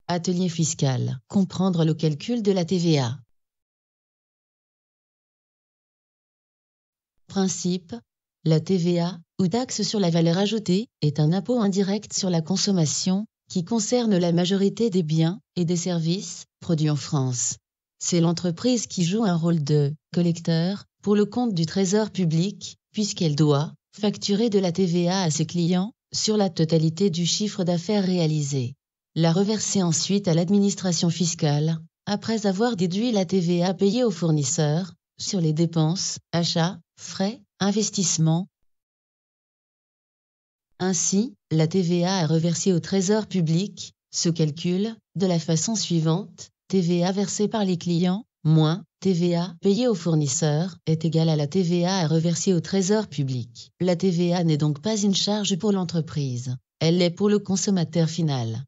Atelier fiscal. Comprendre le calcul de la TVA. Principe. La TVA, ou taxe sur la valeur ajoutée, est un impôt indirect sur la consommation, qui concerne la majorité des biens et des services produits en France. C'est l'entreprise qui joue un rôle de collecteur pour le compte du Trésor public, puisqu'elle doit facturer de la TVA à ses clients sur la totalité du chiffre d'affaires réalisé. La reverser ensuite à l'administration fiscale, après avoir déduit la TVA payée aux fournisseurs sur les dépenses, achats, frais, investissements. Ainsi, la TVA à reverser au Trésor public se calcule de la façon suivante: TVA versée par les clients, moins TVA payée aux fournisseurs, est égal à la TVA à reverser au Trésor public. La TVA n'est donc pas une charge pour l'entreprise, elle l'est pour le consommateur final.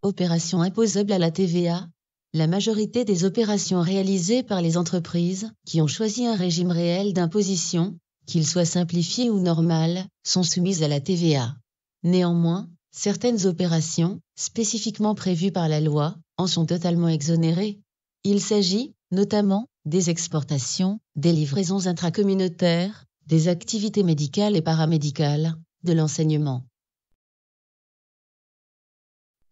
Opérations imposables à la TVA. La majorité des opérations réalisées par les entreprises qui ont choisi un régime réel d'imposition, qu'il soit simplifié ou normal, sont soumises à la TVA. Néanmoins, certaines opérations, spécifiquement prévues par la loi, en sont totalement exonérées. Il s'agit, notamment, des exportations, des livraisons intracommunautaires, des activités médicales et paramédicales, de l'enseignement.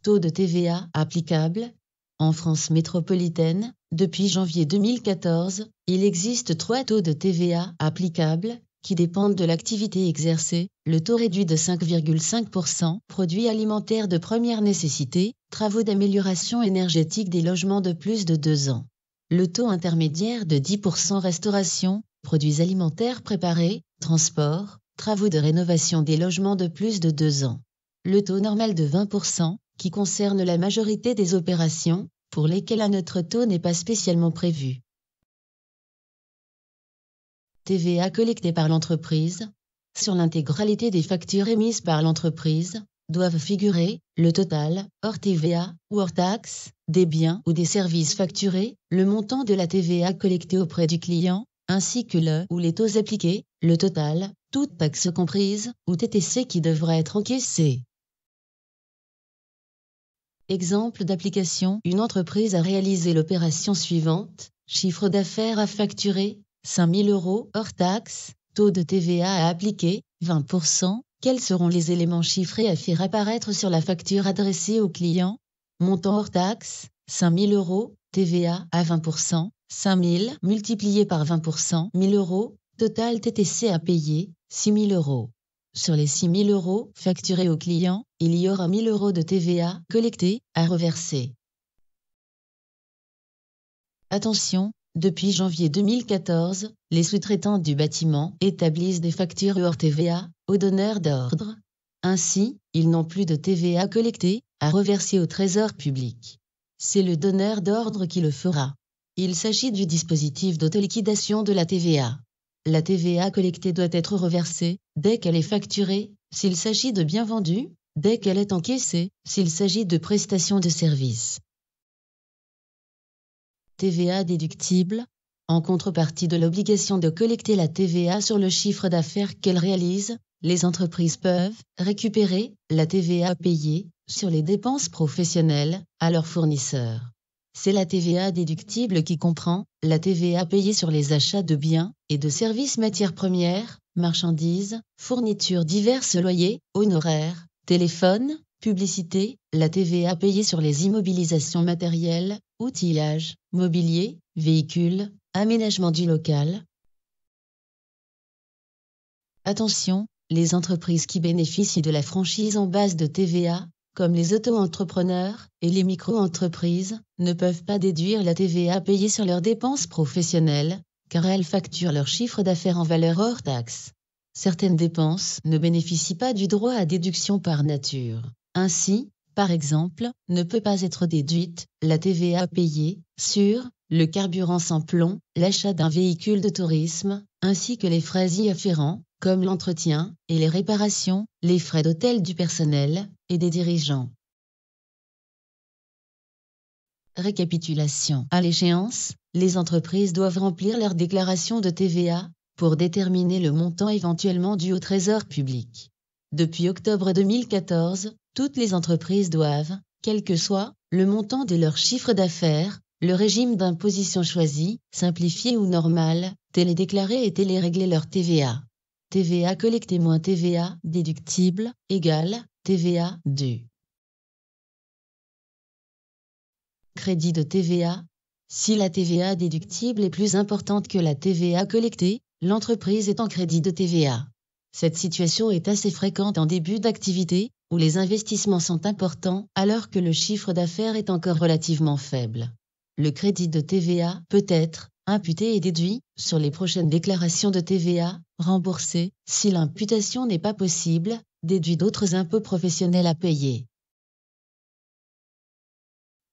Taux de TVA applicable. En France métropolitaine, depuis janvier 2014, il existe 3 taux de TVA applicables, qui dépendent de l'activité exercée: le taux réduit de 5,5%, produits alimentaires de première nécessité, travaux d'amélioration énergétique des logements de plus de 2 ans. Le taux intermédiaire de 10%, restauration, produits alimentaires préparés, transport, travaux de rénovation des logements de plus de 2 ans. Le taux normal de 20%, qui concerne la majorité des opérations, pour lesquelles un autre taux n'est pas spécialement prévu. TVA collectée par l'entreprise. Sur l'intégralité des factures émises par l'entreprise, doivent figurer le total, hors TVA ou hors taxe, des biens ou des services facturés, le montant de la TVA collectée auprès du client, ainsi que le ou les taux appliqués, le total, toutes taxes comprises, ou TTC qui devra être encaissé. Exemple d'application: une entreprise a réalisé l'opération suivante: chiffre d'affaires à facturer, 5 000 € hors taxe, taux de TVA à appliquer, 20%. Quels seront les éléments chiffrés à faire apparaître sur la facture adressée au client? Montant hors taxe, 5 000 €, TVA à 20%, 5 000 multiplié par 20%, 1 000 €, total TTC à payer, 6 000 €. Sur les 6 000 € facturés au client, il y aura 1 000 € de TVA collectés à reverser. Attention, depuis janvier 2014, les sous-traitants du bâtiment établissent des factures hors TVA aux donneurs d'ordre. Ainsi, ils n'ont plus de TVA collectée à reverser au Trésor public. C'est le donneur d'ordre qui le fera. Il s'agit du dispositif d'autoliquidation de la TVA. La TVA collectée doit être reversée dès qu'elle est facturée, s'il s'agit de biens vendus, dès qu'elle est encaissée, s'il s'agit de prestations de services. TVA déductible. En contrepartie de l'obligation de collecter la TVA sur le chiffre d'affaires qu'elles réalisent, les entreprises peuvent récupérer la TVA payée sur les dépenses professionnelles à leurs fournisseurs. C'est la TVA déductible qui comprend la TVA payée sur les achats de biens et de services, matières premières, marchandises, fournitures diverses, loyers, honoraires, téléphones, publicité, la TVA payée sur les immobilisations matérielles, outillage, mobilier, véhicules, aménagement du local. Attention, les entreprises qui bénéficient de la franchise en base de TVA, comme les auto-entrepreneurs et les micro-entreprises, ne peuvent pas déduire la TVA payée sur leurs dépenses professionnelles, car elles facturent leur chiffre d'affaires en valeur hors taxe. Certaines dépenses ne bénéficient pas du droit à déduction par nature. Ainsi, par exemple, ne peut pas être déduite la TVA payée sur le carburant sans plomb, l'achat d'un véhicule de tourisme, ainsi que les frais y afférents, comme l'entretien et les réparations, les frais d'hôtel du personnel et des dirigeants. Récapitulation. À l'échéance, les entreprises doivent remplir leur déclaration de TVA pour déterminer le montant éventuellement dû au Trésor public. Depuis octobre 2014, toutes les entreprises doivent, quel que soit le montant de leur chiffre d'affaires, le régime d'imposition choisi, simplifié ou normal, télédéclarer et télérégler leur TVA. TVA collectée moins TVA déductible égale TVA due. Crédit de TVA. Si la TVA déductible est plus importante que la TVA collectée, l'entreprise est en crédit de TVA. Cette situation est assez fréquente en début d'activité, où les investissements sont importants alors que le chiffre d'affaires est encore relativement faible. Le crédit de TVA peut être imputé et déduit sur les prochaines déclarations de TVA, remboursé, si l'imputation n'est pas possible, déduit d'autres impôts professionnels à payer.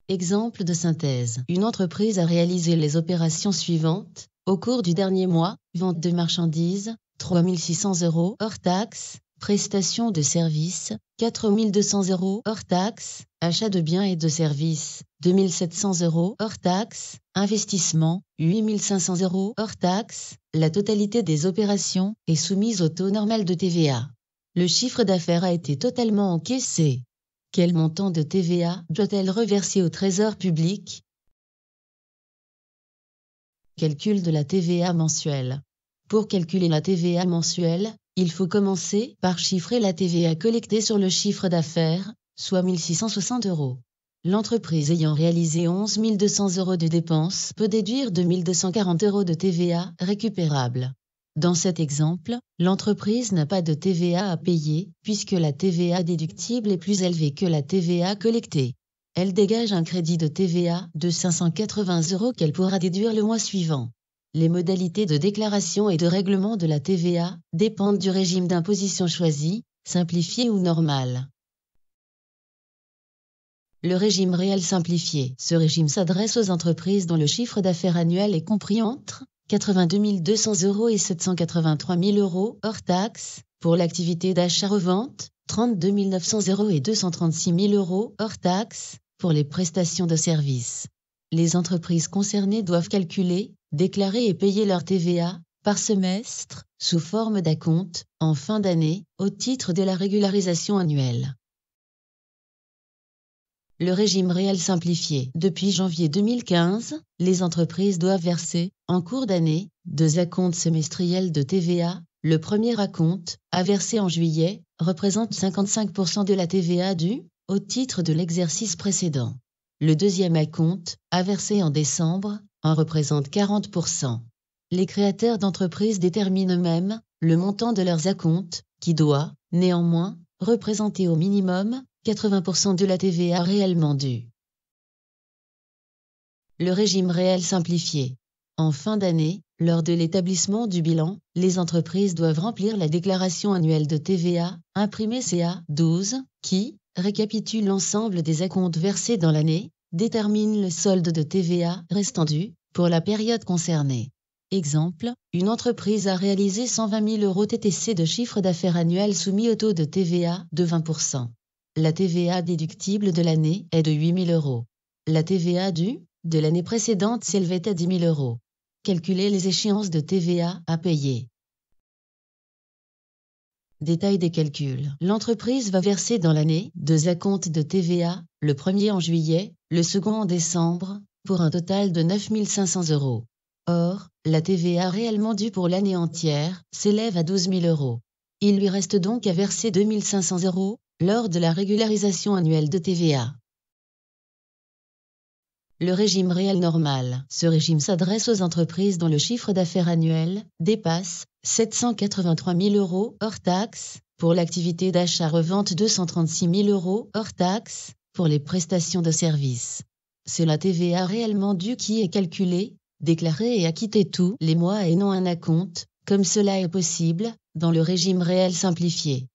Exemple de synthèse. Une entreprise a réalisé les opérations suivantes. Au cours du dernier mois, vente de marchandises, 3 600 € hors taxes, prestation de services, 4 200 € hors taxes, achat de biens et de services, 2 700 € hors taxes, investissement, 8 500 € hors taxes. La totalité des opérations est soumise au taux normal de TVA. Le chiffre d'affaires a été totalement encaissé. Quel montant de TVA doit-elle reverser au Trésor public? Calcul de la TVA mensuelle. Pour calculer la TVA mensuelle, il faut commencer par chiffrer la TVA collectée sur le chiffre d'affaires, soit 1 660 €. L'entreprise ayant réalisé 11 200 € de dépenses peut déduire 2 240 € de TVA récupérable. Dans cet exemple, l'entreprise n'a pas de TVA à payer, puisque la TVA déductible est plus élevée que la TVA collectée. Elle dégage un crédit de TVA de 580 € qu'elle pourra déduire le mois suivant. Les modalités de déclaration et de règlement de la TVA dépendent du régime d'imposition choisi, simplifié ou normal. Le régime réel simplifié. Ce régime s'adresse aux entreprises dont le chiffre d'affaires annuel est compris entre 82 200 € et 783 000 € hors taxes. Pour l'activité d'achat-revente, 32 900 € et 236 000 € hors taxes. Pour les prestations de services. Les entreprises concernées doivent calculer, déclarer et payer leur TVA par semestre, sous forme d'acompte, en fin d'année, au titre de la régularisation annuelle. Le régime réel simplifié. Depuis janvier 2015, les entreprises doivent verser, en cours d'année, 2 acomptes semestriels de TVA. Le premier acompte, à verser en juillet, représente 55% de la TVA due au titre de l'exercice précédent. Le deuxième acompte, à verser en décembre, en représente 40%. Les créateurs d'entreprises déterminent eux-mêmes le montant de leurs acomptes, qui doit, néanmoins, représenter au minimum 80% de la TVA réellement due. Le régime réel simplifié. En fin d'année, lors de l'établissement du bilan, les entreprises doivent remplir la déclaration annuelle de TVA, imprimée CA12, qui récapitule l'ensemble des acomptes versés dans l'année, détermine le solde de TVA restant dû pour la période concernée. Exemple, une entreprise a réalisé 120 000 € TTC de chiffre d'affaires annuel soumis au taux de TVA de 20%. La TVA déductible de l'année est de 8 000 €. La TVA due de l'année précédente s'élevait à 10 000 €. Calculer les échéances de TVA à payer. Détail des calculs. L'entreprise va verser dans l'année 2 acomptes de TVA, le premier en juillet, le second en décembre, pour un total de 9 500 €. Or, la TVA réellement due pour l'année entière s'élève à 12 000 €. Il lui reste donc à verser 2 500 € lors de la régularisation annuelle de TVA. Le régime réel normal. Ce régime s'adresse aux entreprises dont le chiffre d'affaires annuel dépasse 783 000 € hors taxes. Pour l'activité d'achat-revente, 236 000 € hors taxes. Pour les prestations de services. C'est la TVA réellement due qui est calculée, déclarée et acquittée tous les mois et non un acompte, comme cela est possible dans le régime réel simplifié.